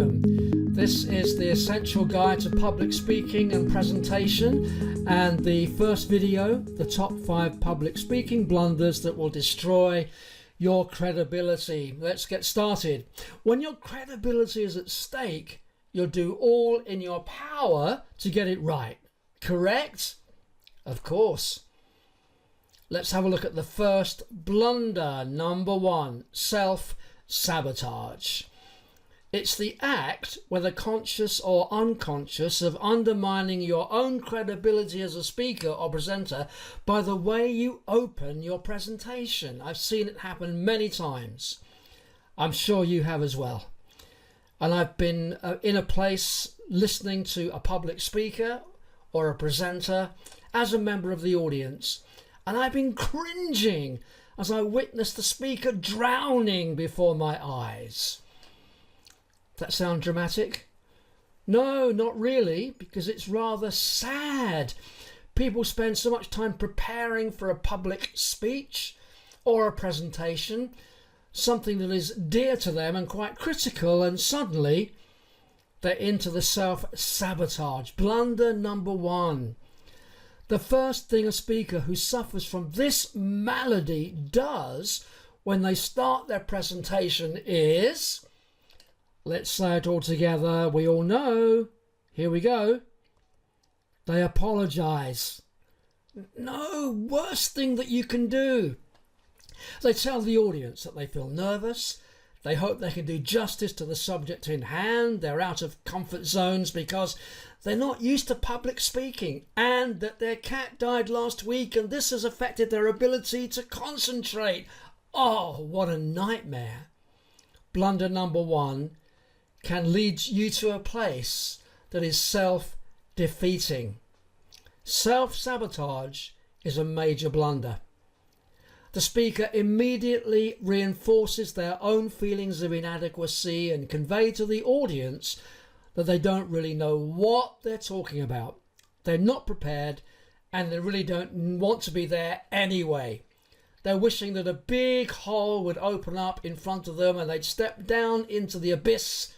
welcome. This is the Essential Guide to Public Speaking and Presentation, and the first video, the top 5 public speaking blunders that will destroy your credibility. Let's get started. When your credibility is at stake, you'll do all in your power to get it right. Correct? Of course. Let's have a look at the first blunder. Number 1, self-sabotage. It's the act, whether conscious or unconscious, of undermining your own credibility as a speaker or presenter by the way you open your presentation. I've seen it happen many times. I'm sure you have as well. And I've been in a place listening to a public speaker or a presenter as a member of the audience, and I've been cringing as I witnessed the speaker drowning before my eyes. That sound dramatic? No, not really, because it's rather sad. People spend so much time preparing for a public speech or a presentation, something that is dear to them and quite critical, and suddenly they're into the self-sabotage. Blunder number 1. The first thing a speaker who suffers from this malady does when they start their presentation is, let's say it all together, we all know, here we go, they apologise. No, worst thing that you can do. They tell the audience that they feel nervous, they hope they can do justice to the subject in hand, they're out of comfort zones because they're not used to public speaking, and that their cat died last week and this has affected their ability to concentrate. Oh, what a nightmare. Blunder number 1 can lead you to a place that is self-defeating. Self-sabotage is a major blunder. The speaker immediately reinforces their own feelings of inadequacy and convey to the audience that they don't really know what they're talking about. They're not prepared and they really don't want to be there anyway. They're wishing that a big hole would open up in front of them and they'd step down into the abyss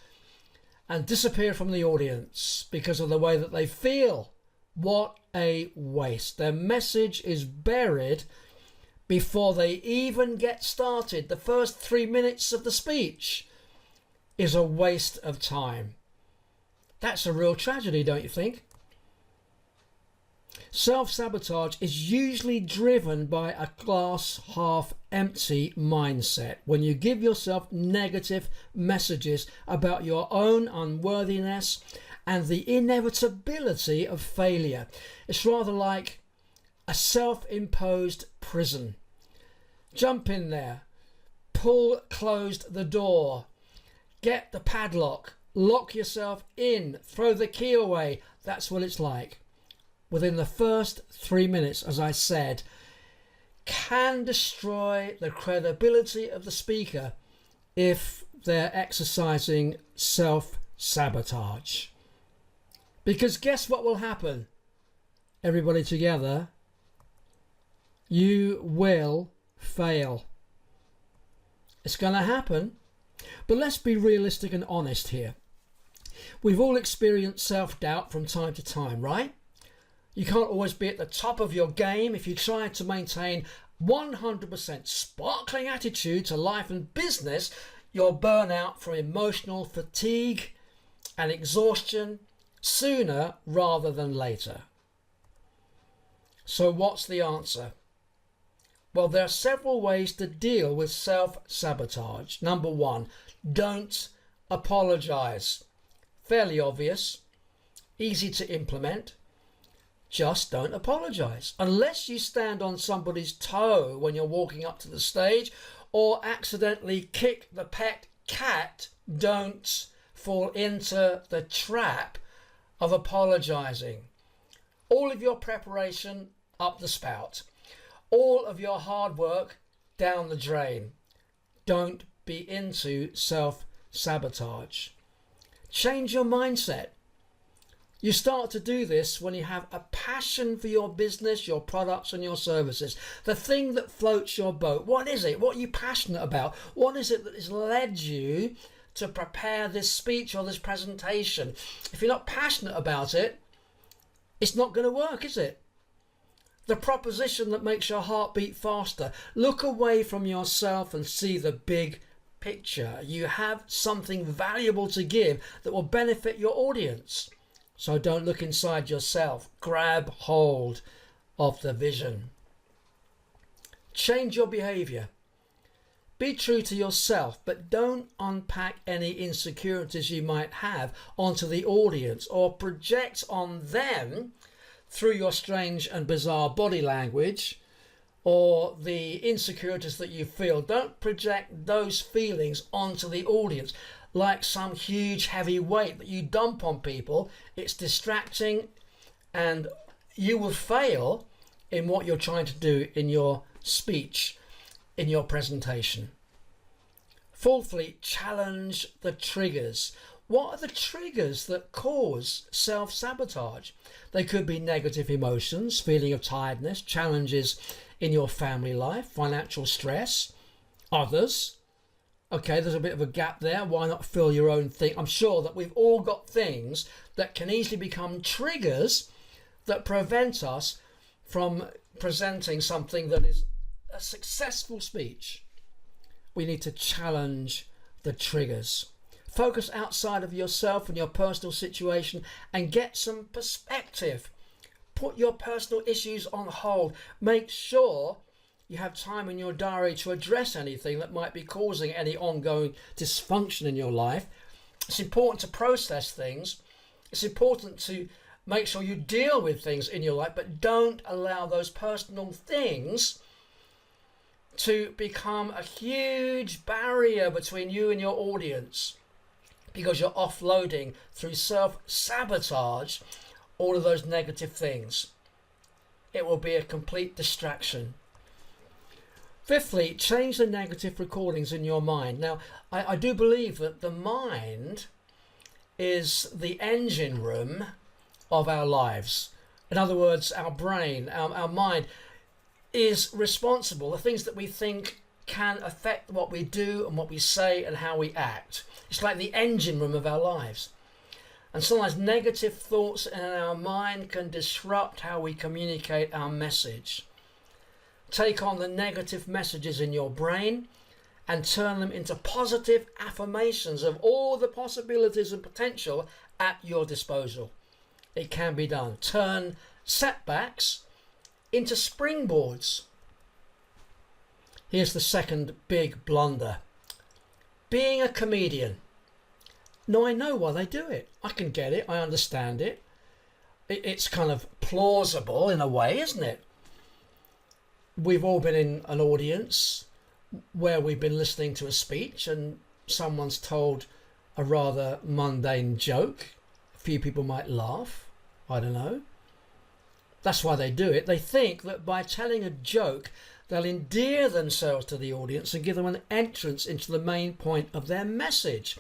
and disappear from the audience because of the way that they feel. What a waste. Their message is buried before they even get started. The first 3 minutes of the speech is a waste of time. That's a real tragedy, don't you think? Self-sabotage is usually driven by a glass half empty mindset. When you give yourself negative messages about your own unworthiness and the inevitability of failure. It's rather like a self-imposed prison. Jump in there, pull closed the door, get the padlock, lock yourself in, throw the key away. That's what it's like. Within the first 3 minutes, as I said, can destroy the credibility of the speaker if they're exercising self-sabotage. Because guess what will happen? Everybody together, you will fail. It's going to happen. But let's be realistic and honest here. We've all experienced self-doubt from time to time, right? You can't always be at the top of your game. If you try to maintain 100% sparkling attitude to life and business, you'll burn out from emotional fatigue and exhaustion sooner rather than later. So what's the answer? Well, there are several ways to deal with self-sabotage. Number 1, don't apologise. Fairly obvious, easy to implement. Just don't apologise. Unless you stand on somebody's toe when you're walking up to the stage or accidentally kick the pet cat, don't fall into the trap of apologising. All of your preparation up the spout. All of your hard work down the drain. Don't be into self-sabotage. Change your mindset. You start to do this when you have a passion for your business, your products and your services. The thing that floats your boat. What is it? What are you passionate about? What is it that has led you to prepare this speech or this presentation. If you're not passionate about it, it's not going to work, is it? The proposition that makes your heart beat faster. Look away from yourself and see the big picture. You have something valuable to give that will benefit your audience. So don't look inside yourself. Grab hold of the vision. Change your behavior. Be true to yourself, but don't unpack any insecurities you might have onto the audience or project on them through your strange and bizarre body language or the insecurities that you feel. Don't project those feelings onto the audience like some huge heavy weight that you dump on people. It's distracting and you will fail in what you're trying to do in your speech, in your presentation. Fourthly, challenge the triggers. What are the triggers that cause self-sabotage? They could be negative emotions, feeling of tiredness, challenges in your family life, financial stress, others. Okay, there's a bit of a gap there. Why not fill your own thing? I'm sure that we've all got things that can easily become triggers that prevent us from presenting something that is a successful speech. We need to challenge the triggers. Focus outside of yourself and your personal situation and get some perspective. Put your personal issues on hold. Make sure you have time in your diary to address anything that might be causing any ongoing dysfunction in your life. It's important to process things. It's important to make sure you deal with things in your life, but don't allow those personal things to become a huge barrier between you and your audience, because you're offloading through self-sabotage all of those negative things. It will be a complete distraction. Fifthly, change the negative recordings in your mind. Now, I do believe that the mind is the engine room of our lives. In other words, our brain, our mind is responsible. The things that we think can affect what we do and what we say and how we act. It's like the engine room of our lives. And sometimes negative thoughts in our mind can disrupt how we communicate our message. Take on the negative messages in your brain and turn them into positive affirmations of all the possibilities and potential at your disposal. It can be done. Turn setbacks into springboards. Here's the second big blunder. Being a comedian. No, I know why they do it. I can get it. I understand it. It's kind of plausible in a way, isn't it? We've all been in an audience where we've been listening to a speech and someone's told a rather mundane joke. A few people might laugh. I don't know. That's why they do it. They think that by telling a joke, they'll endear themselves to the audience and give them an entrance into the main point of their message.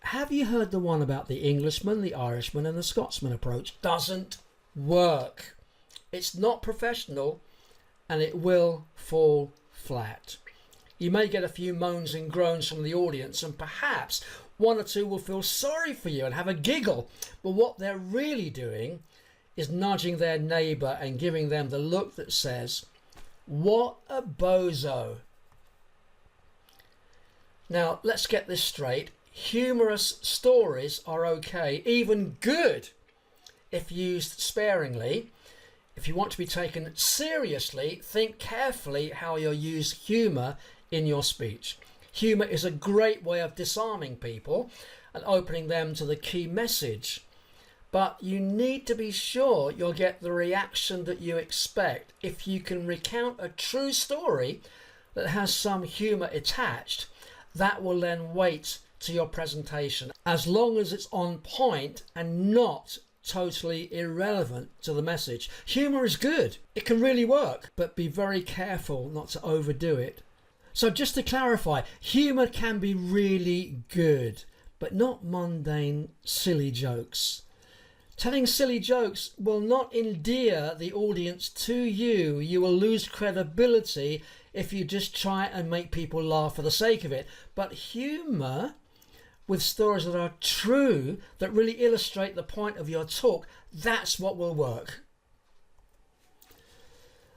Have you heard the one about the Englishman, the Irishman and the Scotsman approach? Doesn't work. It's not professional and it will fall flat. You may get a few moans and groans from the audience and perhaps one or two will feel sorry for you and have a giggle. But what they're really doing is nudging their neighbour and giving them the look that says, "What a bozo." Now, let's get this straight. Humorous stories are okay, even good, if used sparingly. If you want to be taken seriously, think carefully how you'll use humour in your speech. Humour is a great way of disarming people and opening them to the key message. But you need to be sure you'll get the reaction that you expect. If you can recount a true story that has some humour attached, that will lend weight to your presentation, as long as it's on point and not totally irrelevant to the message. Humour is good. It can really work, but be very careful not to overdo it. So just to clarify, humour can be really good, but not mundane, silly jokes. Telling silly jokes will not endear the audience to you. You will lose credibility if you just try and make people laugh for the sake of it. But humour with stories that are true, that really illustrate the point of your talk, that's what will work.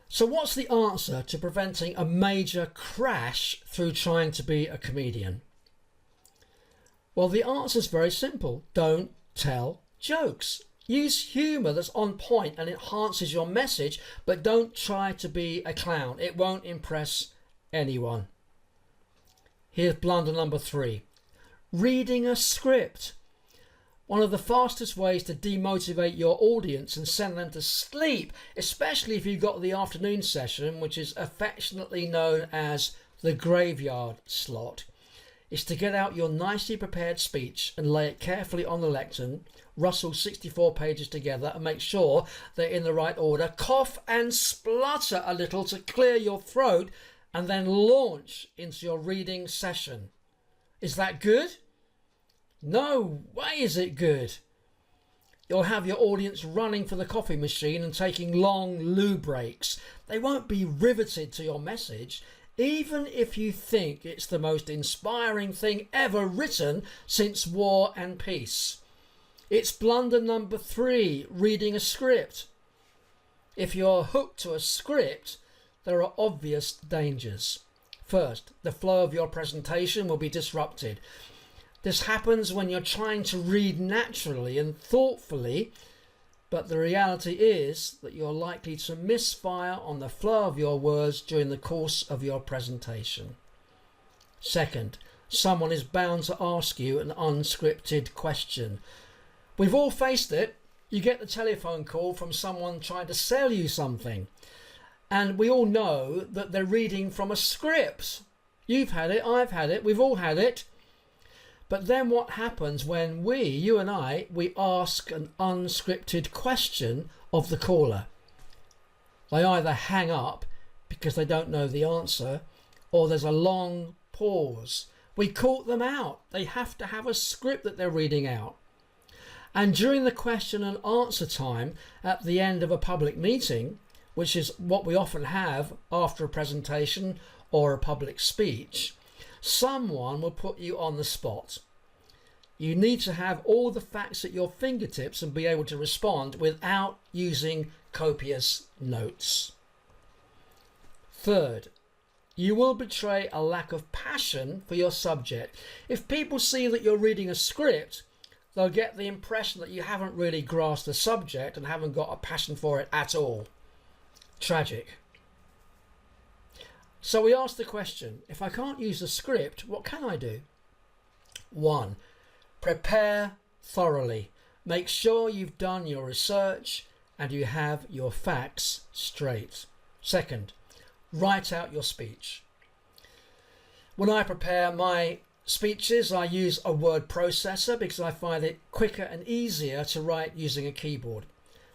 So what's the answer to preventing a major crash through trying to be a comedian? Well, the answer is very simple. Don't tell jokes. Use humour that's on point and enhances your message, but don't try to be a clown. It won't impress anyone. Here's blunder number 3. Reading a script. One of the fastest ways to demotivate your audience and send them to sleep, especially if you've got the afternoon session, which is affectionately known as the graveyard slot, is to get out your nicely prepared speech and lay it carefully on the lectern, rustle 64 pages together and make sure they're in the right order, cough and splutter a little to clear your throat, and then launch into your reading session. Is that good? No way is it good. You'll have your audience running for the coffee machine and taking long loo breaks. They won't be riveted to your message, even if you think it's the most inspiring thing ever written since War and Peace. It's blunder number 3, reading a script. If you're hooked to a script, there are obvious dangers. First, the flow of your presentation will be disrupted. This happens when you're trying to read naturally and thoughtfully, but the reality is that you're likely to misfire on the flow of your words during the course of your presentation. Second, someone is bound to ask you an unscripted question. We've all faced it. You get the telephone call from someone trying to sell you something, and we all know that they're reading from a script. You've had it, I've had it, we've all had it. But then what happens when you and I ask an unscripted question of the caller? They either hang up because they don't know the answer, or there's a long pause. We caught them out. They have to have a script that they're reading out. And during the question and answer time at the end of a public meeting, which is what we often have after a presentation or a public speech, someone will put you on the spot. You need to have all the facts at your fingertips and be able to respond without using copious notes. Third, you will betray a lack of passion for your subject. If people see that you're reading a script, they'll get the impression that you haven't really grasped the subject and haven't got a passion for it at all. Tragic. So we ask the question, if I can't use a script, what can I do? 1. Prepare thoroughly. Make sure you've done your research and you have your facts straight. Second, write out your speech. When I prepare my speeches, I use a word processor because I find it quicker and easier to write using a keyboard.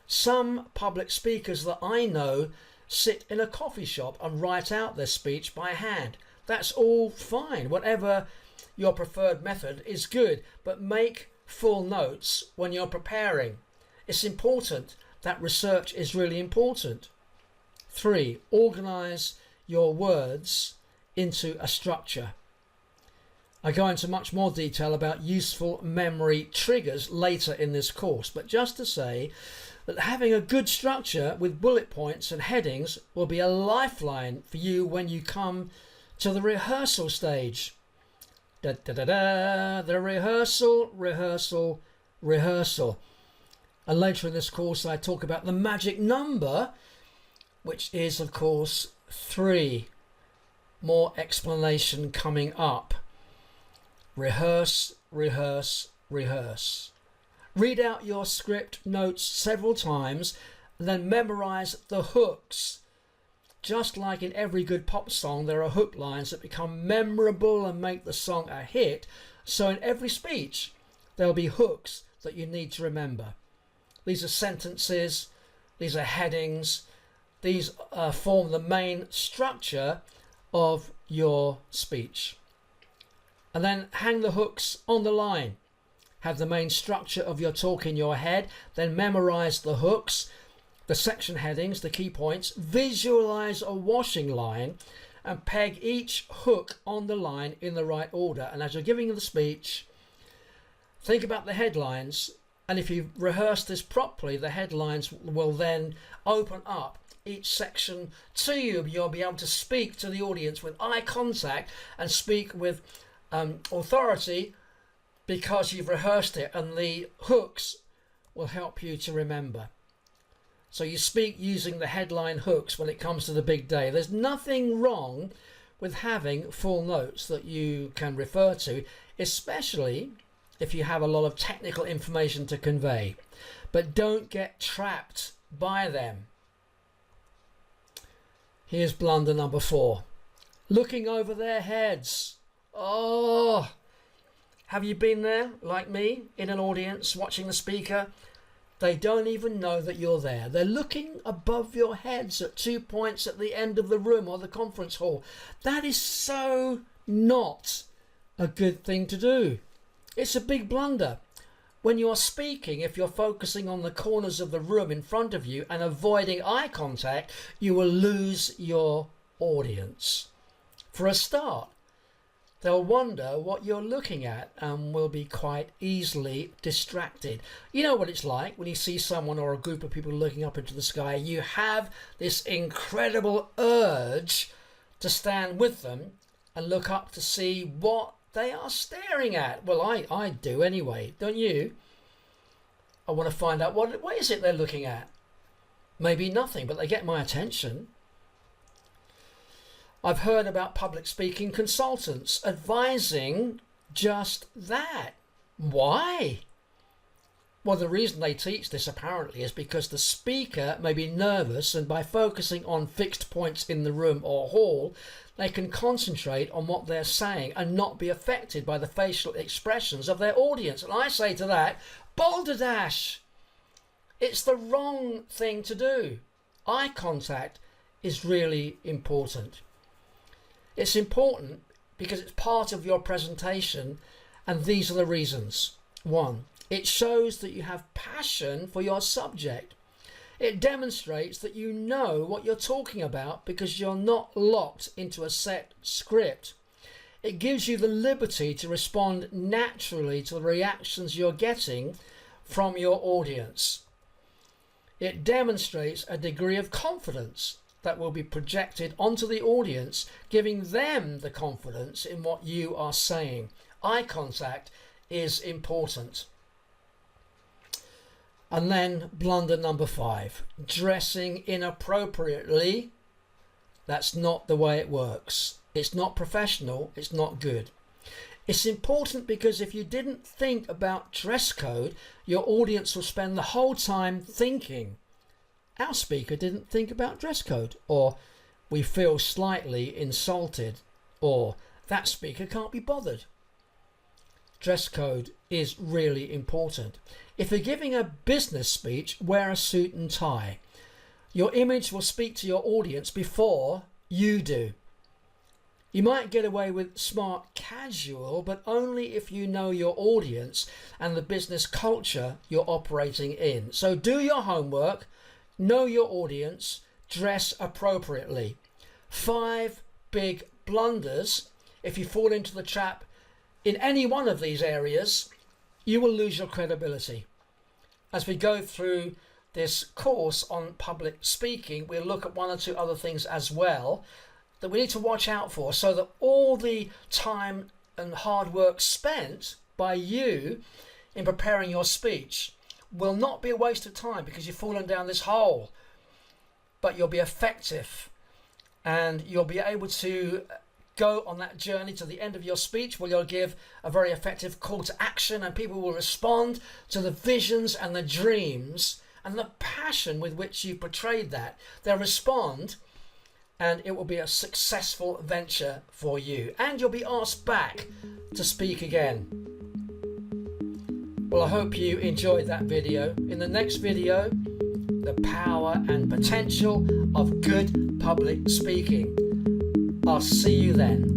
Some public speakers that I know sit in a coffee shop and write out their speech by hand. That's all fine. Whatever your preferred method is good, but make full notes when you're preparing. It's important. That research is really important. 3. Organise your words into a structure. I go into much more detail about useful memory triggers later in this course, but just to say that having a good structure with bullet points and headings will be a lifeline for you when you come to the rehearsal stage. The rehearsal. And later in this course I talk about the magic number, which is of course 3. More explanation coming up. Rehearse. Read out your script notes several times and then memorize the hooks. Just like in every good pop song, there are hook lines that become memorable and make the song a hit. So in every speech, there'll be hooks that you need to remember. These are sentences, these are headings, these form the main structure of your speech. And then hang the hooks on the line. Have the main structure of your talk in your head, then memorize the hooks, the section headings, the key points, visualize a washing line, and peg each hook on the line in the right order. And as you're giving the speech, think about the headlines, and if you rehearse this properly, the headlines will then open up each section to you. You'll be able to speak to the audience with eye contact and speak with authority because you've rehearsed it, and the hooks will help you to remember. So you speak using the headline hooks when it comes to the big day. There's nothing wrong with having full notes that you can refer to, especially if you have a lot of technical information to convey. But don't get trapped by them. Here's blunder number 4. Looking over their heads. Oh, have you been there, like me, in an audience watching the speaker? They don't even know that you're there. They're looking above your heads at 2 points at the end of the room or the conference hall. That is so not a good thing to do. It's a big blunder. When you're speaking, if you're focusing on the corners of the room in front of you and avoiding eye contact, you will lose your audience. For a start, they'll wonder what you're looking at and will be quite easily distracted. You know what it's like when you see someone or a group of people looking up into the sky. You have this incredible urge to stand with them and look up to see what they are staring at. Well, I do anyway, don't you? I want to find out what is it they're looking at. Maybe nothing, but they get my attention. I've heard about public speaking consultants advising just that. Why? Well, the reason they teach this apparently is because the speaker may be nervous, and by focusing on fixed points in the room or hall, they can concentrate on what they're saying and not be affected by the facial expressions of their audience. And I say to that, balderdash! It's the wrong thing to do. Eye contact is really important. It's important because it's part of your presentation, and these are the reasons. 1, it shows that you have passion for your subject. It demonstrates that you know what you're talking about because you're not locked into a set script. It gives you the liberty to respond naturally to the reactions you're getting from your audience. It demonstrates a degree of confidence that will be projected onto the audience, giving them the confidence in what you are saying. Eye contact is important. And then blunder number 5, dressing inappropriately. That's not the way it works. It's not professional. It's not good. It's important because if you didn't think about dress code, your audience will spend the whole time thinking, our speaker didn't think about dress code, or we feel slightly insulted, or that speaker can't be bothered. Dress code is really important. If you're giving a business speech, wear a suit and tie. Your image will speak to your audience before you do. You might get away with smart casual, but only if you know your audience and the business culture you're operating in. So do your homework, know your audience, dress appropriately. 5 big blunders. If you fall into the trap in any one of these areas, you will lose your credibility. As we go through this course on public speaking, we'll look at 1 or 2 other things as well that we need to watch out for, so that all the time and hard work spent by you in preparing your speech will not be a waste of time because you've fallen down this hole, but you'll be effective and you'll be able to go on that journey to the end of your speech where you'll give a very effective call to action, and people will respond to the visions and the dreams and the passion with which you portrayed that. They'll respond, and it will be a successful venture for you, and you'll be asked back to speak again. Well, I hope you enjoyed that video. In the next video, the power and potential of good public speaking. I'll see you then.